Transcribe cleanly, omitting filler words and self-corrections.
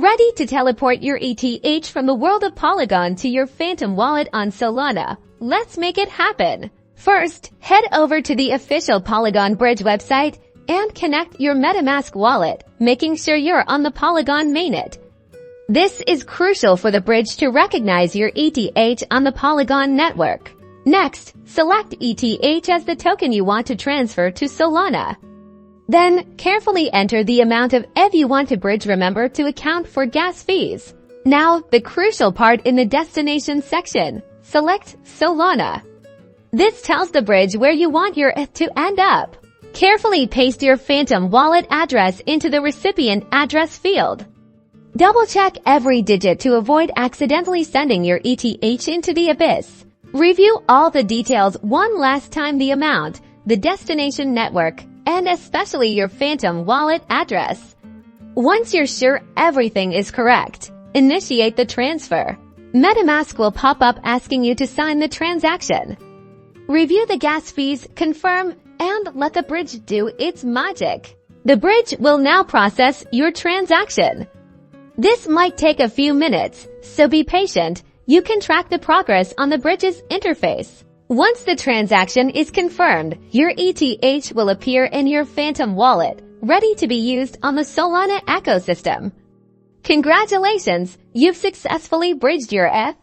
Ready to teleport your ETH from the world of Polygon to your Phantom wallet on Solana? Let's make it happen. First, head over to the official Polygon Bridge website and connect your MetaMask wallet, making sure you're on the Polygon mainnet. This is crucial for the bridge to recognize your ETH on the Polygon network. Next, select ETH as the token you want to transfer to Solana. Then, carefully enter the amount of ETH you want to bridge. Remember to account for gas fees. Now, the crucial part in the destination section. Select Solana. This tells the bridge where you want your ETH to end up. Carefully paste your Phantom wallet address into the recipient address field. Double-check every digit to avoid accidentally sending your ETH into the abyss. Review all the details one last time: the amount, the destination network, and especially your Phantom wallet address. Once you're sure everything is correct, initiate the transfer. MetaMask will pop up asking you to sign the transaction. Review the gas fees, confirm, and let the bridge do its magic. The bridge will now process your transaction. This might take a few minutes, so be patient. You can track the progress on the bridge's interface. Once the transaction is confirmed, your ETH will appear in your Phantom wallet, ready to be used on the Solana ecosystem. Congratulations! You've successfully bridged your ETH